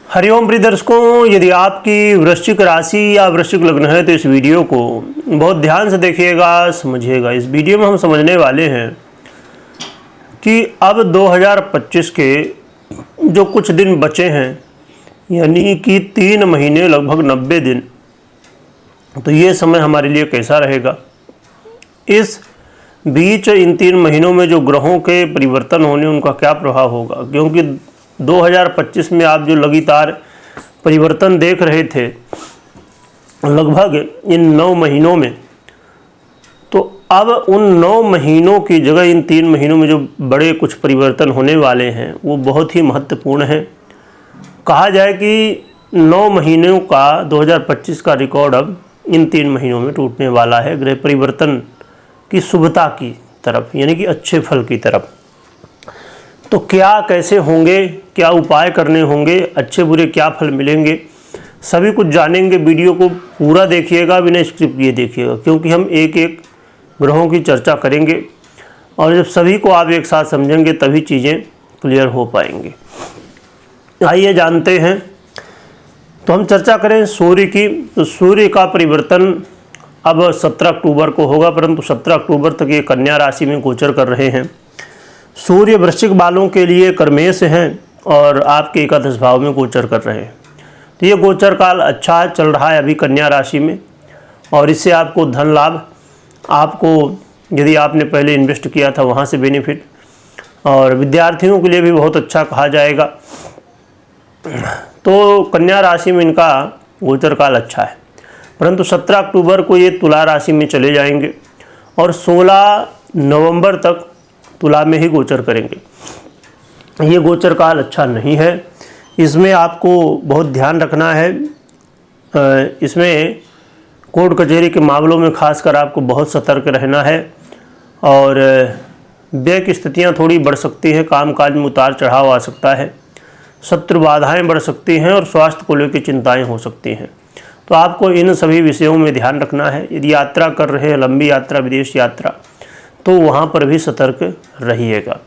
हरिओम प्रिय दर्शकों, यदि आपकी वृश्चिक राशि या वृश्चिक लग्न है तो इस वीडियो को बहुत ध्यान से देखिएगा, समझिएगा। इस वीडियो में हम समझने वाले हैं कि अब 2025 के जो कुछ दिन बचे हैं, यानी कि 3 महीने लगभग 90 दिन, तो ये समय हमारे लिए कैसा रहेगा। इस बीच इन 3 महीनों में जो ग्रहों के परिवर्तन होने उनका क्या प्रभाव होगा, क्योंकि 2025 में आप जो लगातार परिवर्तन देख रहे थे लगभग इन 9 महीनों में, तो अब उन 9 महीनों की जगह इन 3 महीनों में जो बड़े कुछ परिवर्तन होने वाले हैं वो बहुत ही महत्वपूर्ण है। कहा जाए कि 9 महीनों का 2025 का रिकॉर्ड अब इन 3 महीनों में टूटने वाला है, ग्रह परिवर्तन की शुभता की तरफ, यानी कि अच्छे फल की तरफ। तो क्या कैसे होंगे, क्या उपाय करने होंगे, अच्छे बुरे क्या फल मिलेंगे, सभी कुछ जानेंगे। वीडियो को पूरा देखिएगा, बिना स्क्रिप्ट किए देखिएगा, क्योंकि हम एक एक ग्रहों की चर्चा करेंगे और जब सभी को आप एक साथ समझेंगे तभी चीज़ें क्लियर हो पाएंगी। आइए जानते हैं। तो हम चर्चा करें सूर्य की। तो सूर्य का परिवर्तन अब 17 अक्टूबर को होगा, परंतु 17 अक्टूबर तक ये कन्या राशि में गोचर कर रहे हैं। सूर्य वृश्चिक वालों के लिए कर्मेश हैं और आपके एकादश भाव में गोचर कर रहे हैं। तो ये गोचर काल अच्छा चल रहा है अभी कन्या राशि में, और इससे आपको धन लाभ, आपको यदि आपने पहले इन्वेस्ट किया था वहाँ से बेनिफिट, और विद्यार्थियों के लिए भी बहुत अच्छा कहा जाएगा। तो कन्या राशि में इनका गोचर काल अच्छा है, परंतु 17 अक्टूबर को ये तुला राशि में चले जाएंगे और 16 नवंबर तक तुला में ही गोचर करेंगे। ये गोचर काल अच्छा नहीं है, इसमें आपको बहुत ध्यान रखना है। इसमें कोर्ट कचहरी के मामलों में खासकर आपको बहुत सतर्क रहना है, और व्यय की स्थितियाँ थोड़ी बढ़ सकती हैं, कामकाज में उतार चढ़ाव आ सकता है, शत्रु बाधाएँ बढ़ सकती हैं और स्वास्थ्य को लेकर चिंताएँ हो सकती हैं। तो आपको इन सभी विषयों में ध्यान रखना है। यदि यात्रा कर रहे हैं, लंबी यात्रा, विदेश यात्रा, तो वहाँ पर भी सतर्क रहिएगा।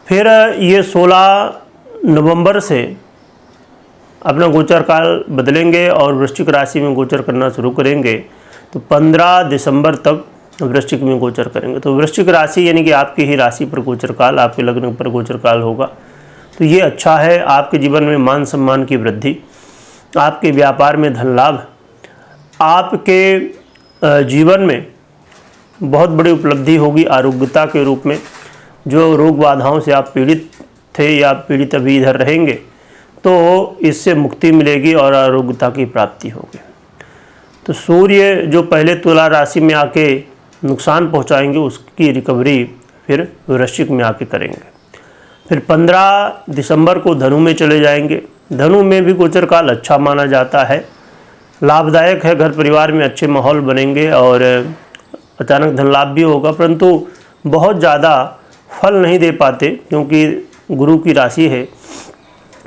फिर ये 16 नवंबर से अपना गोचर काल बदलेंगे और वृश्चिक राशि में गोचर करना शुरू करेंगे। तो 15 दिसंबर तक वृश्चिक में गोचर करेंगे। तो वृश्चिक राशि यानी कि आपकी ही राशि पर गोचर काल, आपके लग्न पर गोचर काल होगा। तो ये अच्छा है। आपके जीवन में मान सम्मान की वृद्धि, आपके व्यापार में धन लाभ, आपके जीवन में बहुत बड़ी उपलब्धि होगी आरोग्यता के रूप में। जो रोग बाधाओं से आप पीड़ित थे या पीड़ित अभी इधर रहेंगे, तो इससे मुक्ति मिलेगी और आरोग्यता की प्राप्ति होगी। तो सूर्य जो पहले तुला राशि में आके नुकसान पहुंचाएंगे, उसकी रिकवरी फिर वृश्चिक में आके करेंगे। फिर 15 दिसंबर को धनु में चले जाएंगे। धनु में भी गोचर काल अच्छा माना जाता है, लाभदायक है। घर परिवार में अच्छे माहौल बनेंगे और अचानक धन लाभ भी होगा, परंतु बहुत ज़्यादा फल नहीं दे पाते क्योंकि गुरु की राशि है,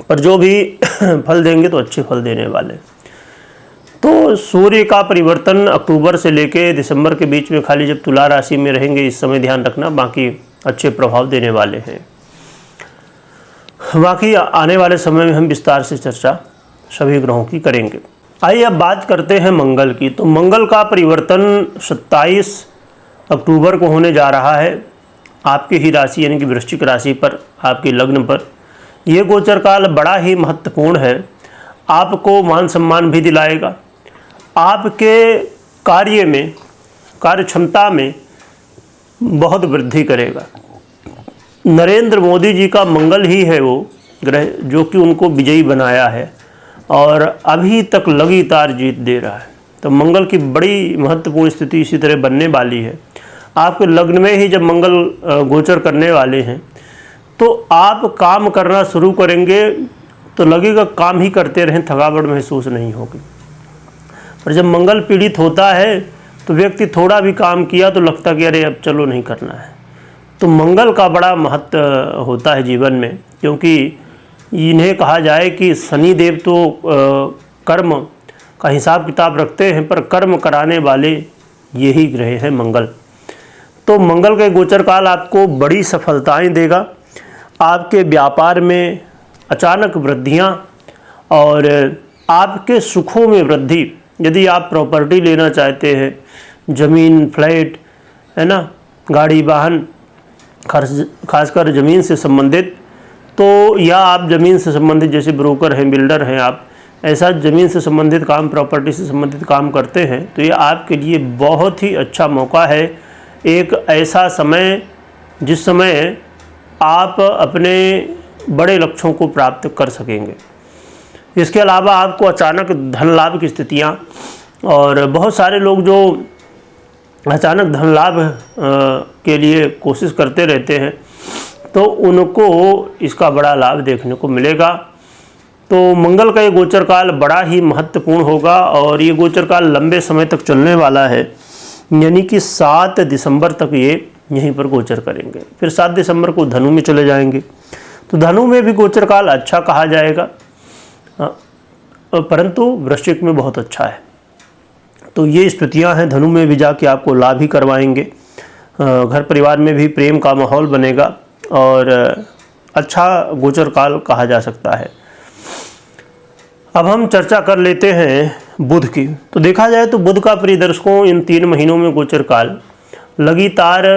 पर जो भी फल देंगे तो अच्छे फल देने वाले। तो सूर्य का परिवर्तन अक्टूबर से लेके दिसंबर के बीच में खाली जब तुला राशि में रहेंगे, इस समय ध्यान रखना, बाकी अच्छे प्रभाव देने वाले हैं। बाकी आने वाले समय में हम विस्तार से चर्चा सभी ग्रहों की करेंगे। आइए अब बात करते हैं मंगल की। तो मंगल का परिवर्तन 27 अक्टूबर को होने जा रहा है आपकी ही राशि यानी कि वृश्चिक राशि पर, आपके लग्न पर। यह गोचर काल बड़ा ही महत्वपूर्ण है। आपको मान सम्मान भी दिलाएगा, आपके कार्य में, कार्य क्षमता में बहुत वृद्धि करेगा। नरेंद्र मोदी जी का मंगल ही है वो ग्रह जो कि उनको विजयी बनाया है और अभी तक लगातार जीत दे रहा है। तो मंगल की बड़ी महत्वपूर्ण स्थिति इसी तरह बनने वाली है। आपके लग्न में ही जब मंगल गोचर करने वाले हैं, तो आप काम करना शुरू करेंगे तो लगेगा काम ही करते रहें, थकावट महसूस नहीं होगी। पर जब मंगल पीड़ित होता है तो व्यक्ति थोड़ा भी काम किया तो लगता कि अरे अब चलो नहीं करना है। तो मंगल का बड़ा महत्व होता है जीवन में, क्योंकि इन्हें कहा जाए कि शनि देव तो कर्म का हिसाब किताब रखते हैं, पर कर्म कराने वाले यही ग्रह हैं मंगल। तो मंगल का गोचर काल आपको बड़ी सफलताएं देगा। आपके व्यापार में अचानक वृद्धियाँ और आपके सुखों में वृद्धि। यदि आप प्रॉपर्टी लेना चाहते हैं, ज़मीन, फ्लैट, है ना, गाड़ी, वाहन, खासकर ज़मीन से संबंधित, तो या आप ज़मीन से संबंधित जैसे ब्रोकर हैं, बिल्डर हैं, आप ऐसा ज़मीन से संबंधित काम, प्रॉपर्टी से संबंधित काम करते हैं, तो ये आपके लिए बहुत ही अच्छा मौका है। एक ऐसा समय जिस समय आप अपने बड़े लक्ष्यों को प्राप्त कर सकेंगे। इसके अलावा आपको अचानक धन लाभ की स्थितियाँ, और बहुत सारे लोग जो अचानक धन लाभ के लिए कोशिश करते रहते हैं, तो उनको इसका बड़ा लाभ देखने को मिलेगा। तो मंगल का ये गोचर काल बड़ा ही महत्वपूर्ण होगा और ये गोचर काल लंबे समय तक चलने वाला है, यानी कि 7 दिसंबर तक ये यहीं पर गोचर करेंगे। फिर 7 दिसंबर को धनु में चले जाएंगे। तो धनु में भी गोचर काल अच्छा कहा जाएगा, परंतु वृश्चिक में बहुत अच्छा है। तो ये स्थितियाँ हैं, धनु में भी जाके आपको लाभ ही करवाएंगे। घर परिवार में भी प्रेम का माहौल बनेगा और अच्छा गोचर काल कहा जा सकता है। अब हम चर्चा कर लेते हैं बुध की। तो देखा जाए तो बुध का प्रिय दर्शकों इन 3 महीनों में गोचर काल लगातार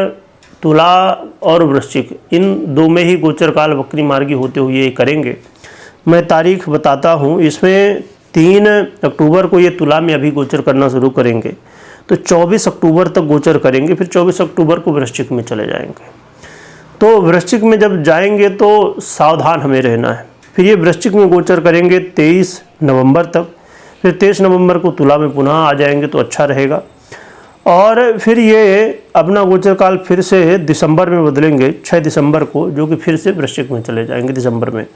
तुला और वृश्चिक इन 2 में ही गोचर काल वक्री मार्गी होते हुए करेंगे। मैं तारीख बताता हूँ। इसमें 3 अक्टूबर को ये तुला में अभी गोचर करना शुरू करेंगे, तो 24 अक्टूबर तक गोचर करेंगे। फिर 24 अक्टूबर को वृश्चिक में चले जाएंगे। तो वृश्चिक में जब जाएंगे तो सावधान हमें रहना है। फिर ये वृश्चिक में गोचर करेंगे 23 नवंबर तक। फिर 23 नवंबर को तुला में पुनः आ जाएंगे, तो अच्छा रहेगा। और फिर ये अपना गोचर काल फिर से दिसंबर में बदलेंगे 6 दिसंबर को, जो कि फिर से वृश्चिक में चले जाएंगे दिसंबर में।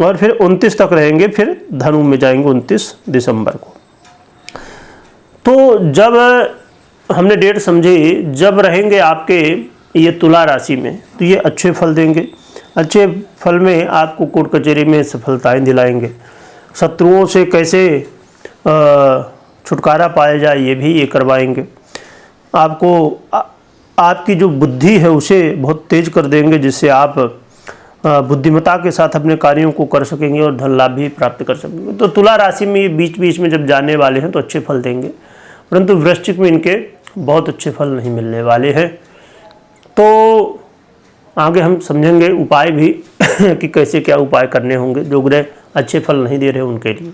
और फिर 29 तक रहेंगे, फिर धनु में जाएंगे 29 दिसंबर को। तो जब हमने डेट समझी, जब रहेंगे आपके ये तुला राशि में, तो ये अच्छे फल देंगे। अच्छे फल में आपको कोर्ट कचहरी में सफलताएं दिलाएंगे। शत्रुओं से कैसे छुटकारा पाया जाए ये भी ये करवाएंगे। आपको आपकी जो बुद्धि है उसे बहुत तेज कर देंगे, जिससे आप बुद्धिमत्ता के साथ अपने कार्यों को कर सकेंगे और धन लाभ भी प्राप्त कर सकेंगे। तो तुला राशि में ये बीच बीच में जब जाने वाले हैं तो अच्छे फल देंगे, परंतु वृश्चिक में इनके बहुत अच्छे फल नहीं मिलने वाले हैं। तो आगे हम समझेंगे उपाय भी कि कैसे क्या उपाय करने होंगे जो ग्रह अच्छे फल नहीं दे रहे उनके लिए।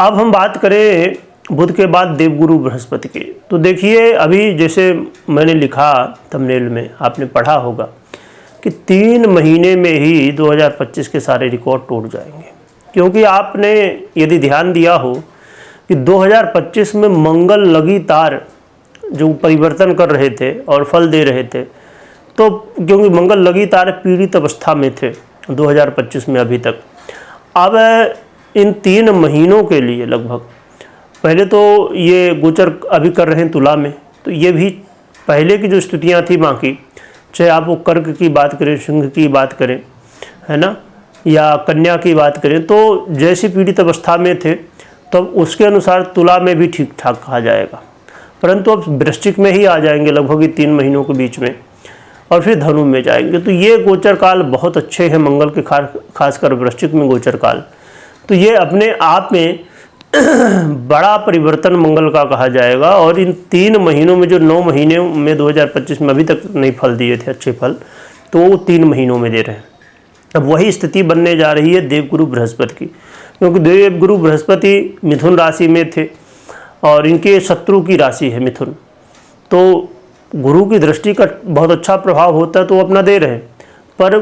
अब हम बात करें बुध के बाद देवगुरु बृहस्पति की। तो देखिए अभी जैसे मैंने लिखा थंबनेल में, आपने पढ़ा होगा कि 3 महीने में ही 2025 के सारे रिकॉर्ड टूट जाएंगे। क्योंकि आपने यदि ध्यान दिया हो कि 2025 में मंगल लगातार जो परिवर्तन कर रहे थे और फल दे रहे थे, तो क्योंकि मंगल लगातार पीड़ित अवस्था में थे 2025 में अभी तक। अब इन 3 महीनों के लिए लगभग, पहले तो ये गोचर अभी कर रहे हैं तुला में, तो ये भी पहले की जो स्थितियाँ थी बाकी, चाहे आप वो कर्क की बात करें, सिंह की बात करें, है ना, या कन्या की बात करें, तो जैसी पीड़ित अवस्था में थे तो उसके अनुसार तुला में भी ठीक ठाक कहा जाएगा। परंतु अब वृश्चिक में ही आ जाएंगे लगभग 3 महीनों के बीच में, और फिर धनु में जाएंगे। तो ये गोचर काल बहुत अच्छे हैं मंगल के, खासकर वृश्चिक में गोचर काल। तो ये अपने आप में बड़ा परिवर्तन मंगल का कहा जाएगा। और इन 3 महीनों में जो 9 महीने में 2025 में अभी तक नहीं फल दिए थे अच्छे फल, तो वो 3 महीनों में दे रहे हैं। अब वही स्थिति बनने जा रही है देवगुरु बृहस्पति की, क्योंकि देवगुरु बृहस्पति मिथुन राशि में थे और इनके शत्रु की राशि है मिथुन। तो गुरु की दृष्टि का बहुत अच्छा प्रभाव होता है, तो वो अपना दे रहे हैं, पर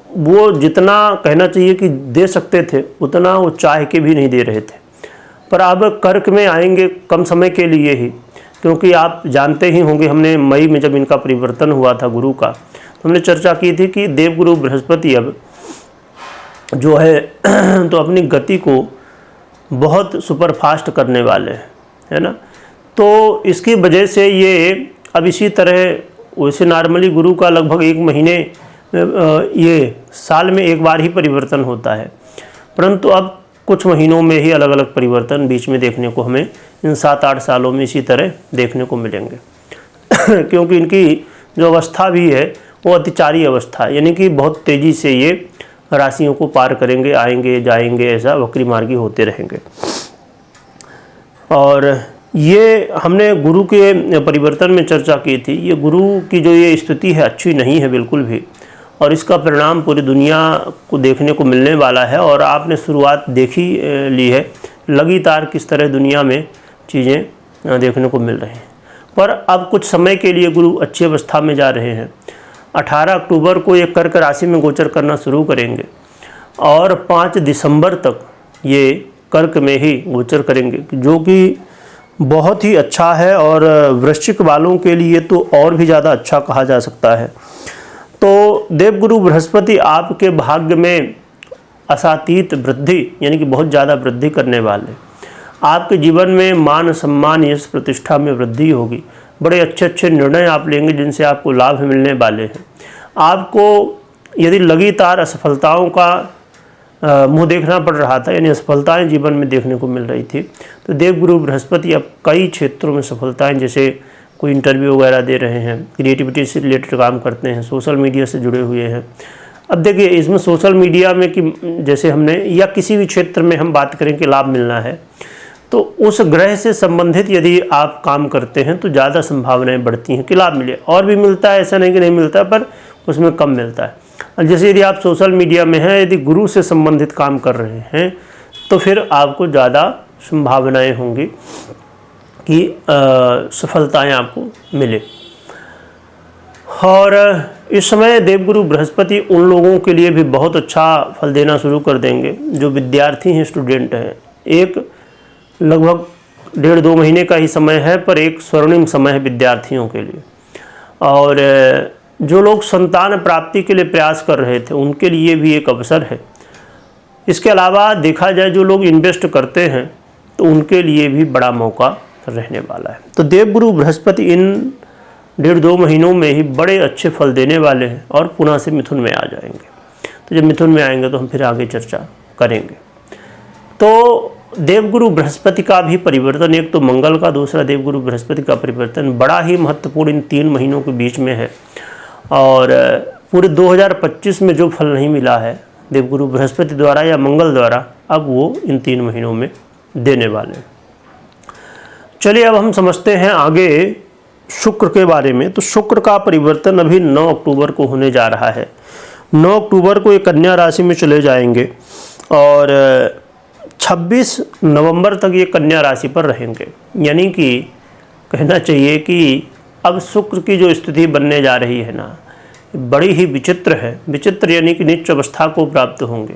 वो जितना कहना चाहिए कि दे सकते थे उतना वो चाह के भी नहीं दे रहे थे। पर अब कर्क में आएंगे कम समय के लिए ही, क्योंकि आप जानते ही होंगे, हमने मई में जब इनका परिवर्तन हुआ था गुरु का, तो हमने चर्चा की थी कि देवगुरु बृहस्पति अब जो है तो अपनी गति को बहुत सुपरफास्ट करने वाले हैं, है ना। तो इसकी वजह से ये अब इसी तरह, वैसे नॉर्मली गुरु का लगभग 1 महीने ये साल में एक बार ही परिवर्तन होता है, परंतु अब कुछ महीनों में ही अलग अलग परिवर्तन बीच में देखने को हमें इन 7-8 सालों में इसी तरह देखने को मिलेंगे। क्योंकि इनकी जो अवस्था भी है वो अतिचारी अवस्था है, यानी कि बहुत तेज़ी से ये राशियों को पार करेंगे, आएंगे जाएंगे, ऐसा वक्री मार्गी होते रहेंगे। और ये हमने गुरु के परिवर्तन में चर्चा की थी। ये गुरु की जो ये स्थिति है अच्छी नहीं है बिल्कुल भी, और इसका परिणाम पूरी दुनिया को देखने को मिलने वाला है। और आपने शुरुआत देखी ली है लगातार किस तरह दुनिया में चीज़ें देखने को मिल रही हैं। पर अब कुछ समय के लिए गुरु अच्छी अवस्था में जा रहे हैं। 18 अक्टूबर को ये कर्क राशि में गोचर करना शुरू करेंगे और 5 दिसंबर तक ये कर्क में ही गोचर करेंगे, जो कि बहुत ही अच्छा है। और वृश्चिक वालों के लिए तो और भी ज़्यादा अच्छा कहा जा सकता है। तो देवगुरु बृहस्पति आपके भाग्य में असातीत वृद्धि, यानी कि बहुत ज़्यादा वृद्धि करने वाले। आपके जीवन में मान सम्मान यश प्रतिष्ठा में वृद्धि होगी। बड़े अच्छे अच्छे निर्णय आप लेंगे जिनसे आपको लाभ मिलने वाले हैं। आपको यदि लगातार असफलताओं का मुंह देखना पड़ रहा था, यानी असफलताएं जीवन में देखने को मिल रही थी, तो देवगुरु बृहस्पति अब कई क्षेत्रों में सफलताएं, जैसे कोई इंटरव्यू वगैरह दे रहे हैं, क्रिएटिविटी से रिलेटेड काम करते हैं, सोशल मीडिया से जुड़े हुए हैं। अब देखिए इसमें सोशल मीडिया में कि जैसे हमने या किसी भी क्षेत्र में हम बात करें कि लाभ मिलना है, तो उस ग्रह से संबंधित यदि आप काम करते हैं तो ज़्यादा संभावनाएं बढ़ती हैं कि लाभ मिले। और भी मिलता है, ऐसा नहीं कि नहीं मिलता, पर उसमें कम मिलता है। और जैसे यदि आप सोशल मीडिया में हैं, यदि गुरु से संबंधित काम कर रहे हैं, तो फिर आपको ज़्यादा संभावनाएं होंगी कि सफलताएं आपको मिले। और इस समय देवगुरु बृहस्पति उन लोगों के लिए भी बहुत अच्छा फल देना शुरू कर देंगे जो विद्यार्थी हैं, स्टूडेंट हैं। एक लगभग 1.5-2 महीने का ही समय है, पर एक स्वर्णिम समय है विद्यार्थियों के लिए। और जो लोग संतान प्राप्ति के लिए प्रयास कर रहे थे उनके लिए भी एक अवसर है। इसके अलावा देखा जाए जो लोग इन्वेस्ट करते हैं तो उनके लिए भी बड़ा मौका रहने वाला है। तो देवगुरु बृहस्पति इन 1.5-2 महीनों में ही बड़े अच्छे फल देने वाले हैं और पुनः से मिथुन में आ जाएंगे। तो जब मिथुन में आएंगे तो हम फिर आगे चर्चा करेंगे। तो देवगुरु बृहस्पति का भी परिवर्तन, एक तो मंगल का, दूसरा देवगुरु बृहस्पति का परिवर्तन बड़ा ही महत्वपूर्ण इन 3 महीनों के बीच में है। और पूरे 2025 में जो फल नहीं मिला है देवगुरु बृहस्पति द्वारा या मंगल द्वारा, अब वो इन 3 महीनों में देने वाले हैं। चलिए अब हम समझते हैं आगे शुक्र के बारे में। तो शुक्र का परिवर्तन अभी 9 अक्टूबर को होने जा रहा है। 9 अक्टूबर को ये कन्या राशि में चले जाएंगे और 26 नवंबर तक ये कन्या राशि पर रहेंगे। यानी कि कहना चाहिए कि अब शुक्र की जो स्थिति बनने जा रही है ना, बड़ी ही विचित्र है। विचित्र यानी कि नीच अवस्था को प्राप्त होंगे,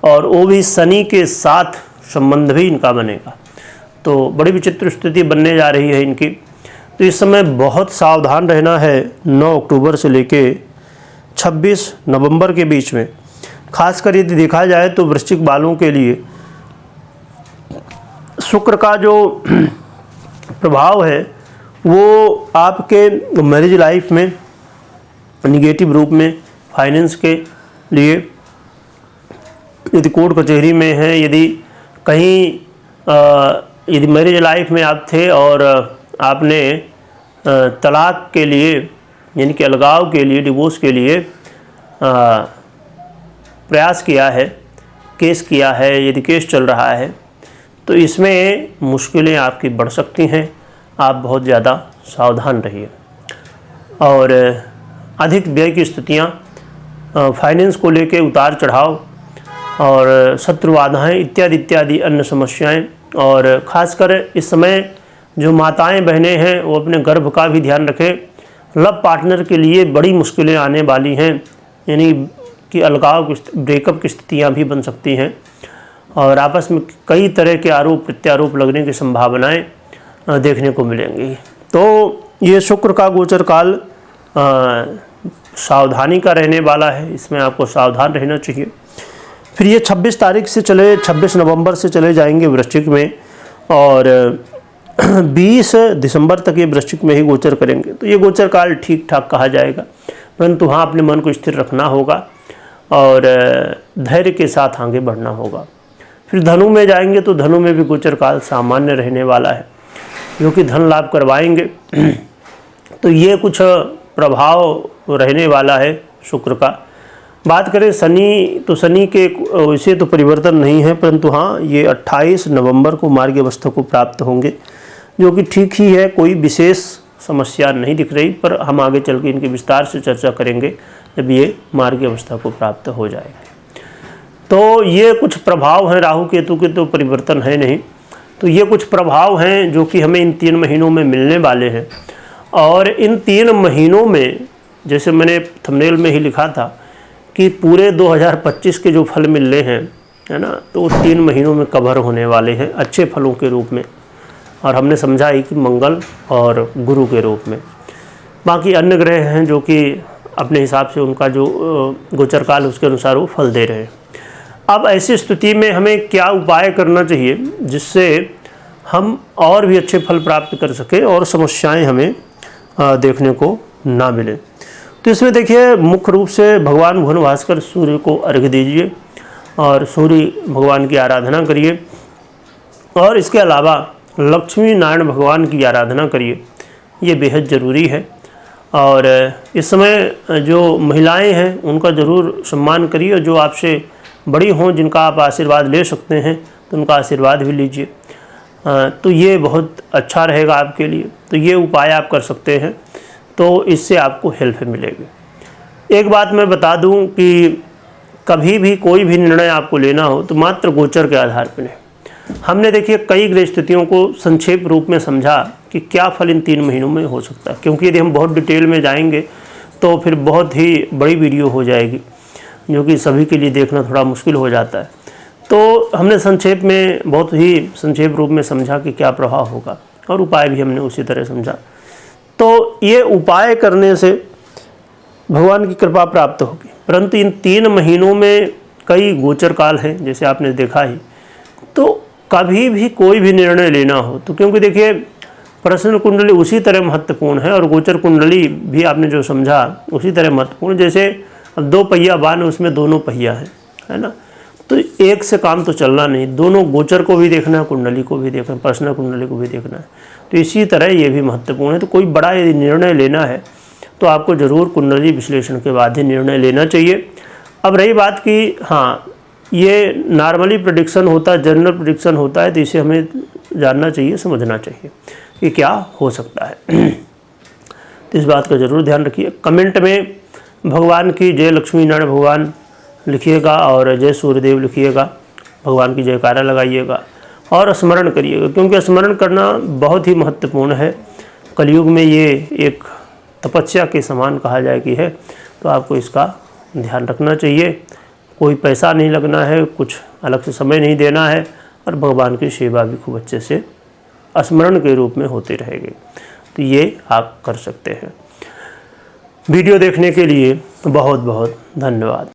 और वो भी शनि के साथ संबंध भी इनका बनेगा। तो बड़ी विचित्र स्थिति बनने जा रही है इनकी। तो इस समय बहुत सावधान रहना है 9 अक्टूबर से लेके 26 नवंबर के बीच में। खासकर यदि देखा जाए तो वृश्चिक वालों के लिए शुक्र का जो प्रभाव है वो आपके मैरिज लाइफ में निगेटिव रूप में, फाइनेंस के लिए, यदि कोर्ट कचहरी में है, यदि कहीं यदि मैरिज लाइफ में आप थे और आपने तलाक के लिए यानी कि अलगाव के लिए, डिवोर्स के लिए प्रयास किया है, केस किया है, यदि केस चल रहा है, तो इसमें मुश्किलें आपकी बढ़ सकती हैं। आप बहुत ज़्यादा सावधान रहिए। और अधिक व्यय की स्थितियाँ, फाइनेंस को लेके उतार चढ़ाव और शत्रु बाधाएँ इत्यादि इत्यादि अन्य समस्याएं। और ख़ासकर इस समय जो माताएं बहनें हैं वो अपने गर्भ का भी ध्यान रखें। लव पार्टनर के लिए बड़ी मुश्किलें आने वाली हैं, यानी कि अलगाव, ब्रेकअप की स्थितियाँ भी बन सकती हैं और आपस में कई तरह के आरोप प्रत्यारोप लगने की संभावनाएं देखने को मिलेंगी। तो ये शुक्र का गोचर काल सावधानी का रहने वाला है, इसमें आपको सावधान रहना चाहिए। फिर ये 26 तारीख से 26 नवंबर से चले जाएंगे वृश्चिक में और 20 दिसंबर तक ये वृश्चिक में ही गोचर करेंगे। तो ये गोचर काल ठीक ठाक कहा जाएगा, परंतु हाँ अपने मन को स्थिर रखना होगा और धैर्य के साथ आगे बढ़ना होगा। फिर धनु में जाएंगे तो धनु में भी गोचर काल सामान्य रहने वाला है, जो कि धन लाभ करवाएंगे। तो ये कुछ प्रभाव रहने वाला है शुक्र का। बात करें शनि, तो शनि के वैसे तो परिवर्तन नहीं है, परंतु हाँ ये 28 नवंबर को मार्गी अवस्था को प्राप्त होंगे, जो कि ठीक ही है, कोई विशेष समस्या नहीं दिख रही। पर हम आगे चल के इनकी विस्तार से चर्चा करेंगे जब ये मार्गी अवस्था को प्राप्त हो जाएंगे। तो ये कुछ प्रभाव हैं, राहु केतु के तो परिवर्तन है नहीं, तो ये कुछ प्रभाव हैं जो कि हमें इन 3 महीनों में मिलने वाले हैं। और इन 3 महीनों में, जैसे मैंने थंबनेल में ही लिखा था कि पूरे 2025 के जो फल मिल रहे हैं, है ना, तो वो 3 महीनों में कवर होने वाले हैं अच्छे फलों के रूप में। और हमने समझा ही कि मंगल और गुरु के रूप में। बाकी अन्य ग्रह हैं जो कि अपने हिसाब से उनका जो गोचर काल उसके अनुसार वो फल दे रहे हैं। अब ऐसी स्थिति में हमें क्या उपाय करना चाहिए जिससे हम और भी अच्छे फल प्राप्त कर सकें और समस्याएं हमें देखने को ना मिले। तो इसमें देखिए, मुख्य रूप से भगवान भुवन भास्कर सूर्य को अर्घ्य दीजिए और सूर्य भगवान की आराधना करिए। और इसके अलावा लक्ष्मी नारायण भगवान की आराधना करिए, ये बेहद ज़रूरी है। और इस समय जो महिलाएं हैं उनका ज़रूर सम्मान करिए, और जो आपसे बड़ी हों जिनका आप आशीर्वाद ले सकते हैं तो उनका आशीर्वाद भी लीजिए। तो ये बहुत अच्छा रहेगा आपके लिए। तो ये उपाय आप कर सकते हैं, तो इससे आपको हेल्प मिलेगी। एक बात मैं बता दूं कि कभी भी कोई भी निर्णय आपको लेना हो तो मात्र गोचर के आधार पर लें। हमने देखिए कई ग्रह स्थितियों को संक्षेप रूप में समझा कि क्या फल इन 3 महीनों में हो सकता है, क्योंकि यदि हम बहुत डिटेल में जाएंगे तो फिर बहुत ही बड़ी वीडियो हो जाएगी, जो कि सभी के लिए देखना थोड़ा मुश्किल हो जाता है। तो हमने संक्षेप में, बहुत ही संक्षेप रूप में समझा कि क्या प्रभाव होगा, और उपाय भी हमने उसी तरह समझा। तो ये उपाय करने से भगवान की कृपा प्राप्त होगी। परंतु इन 3 महीनों में कई गोचर काल हैं, जैसे आपने देखा ही। तो कभी भी कोई भी निर्णय लेना हो तो, क्योंकि देखिए प्रश्न कुंडली उसी तरह महत्वपूर्ण है और गोचर कुंडली भी आपने जो समझा उसी तरह महत्वपूर्ण। जैसे 2 पहिया वाहन, उसमें दोनों पहिया है ना, तो एक से काम तो चलना नहीं, दोनों गोचर को भी देखना है, कुंडली को भी देखना है, पर्सनल कुंडली को भी देखना है। तो इसी तरह ये भी महत्वपूर्ण है। तो कोई बड़ा यदि निर्णय लेना है तो आपको ज़रूर कुंडली विश्लेषण के बाद ही निर्णय लेना चाहिए। अब रही बात कि हाँ, ये नॉर्मली प्रेडिक्शन होता है, जनरल प्रेडिक्शन होता है, तो इसे हमें जानना चाहिए, समझना चाहिए कि क्या हो सकता है। तो इस बात का ज़रूर ध्यान रखिए। कमेंट में भगवान की जय लक्ष्मी नारायण भगवान लिखिएगा और जय सूर्यदेव लिखिएगा, भगवान की जयकारा लगाइएगा और स्मरण करिएगा, क्योंकि स्मरण करना बहुत ही महत्वपूर्ण है। कलयुग में ये एक तपस्या के समान कहा जाए कि है, तो आपको इसका ध्यान रखना चाहिए। कोई पैसा नहीं लगना है, कुछ अलग से समय नहीं देना है, और भगवान की सेवा भी खूब अच्छे से स्मरण के रूप में होते रहेगी। तो ये आप कर सकते हैं। वीडियो देखने के लिए बहुत बहुत धन्यवाद।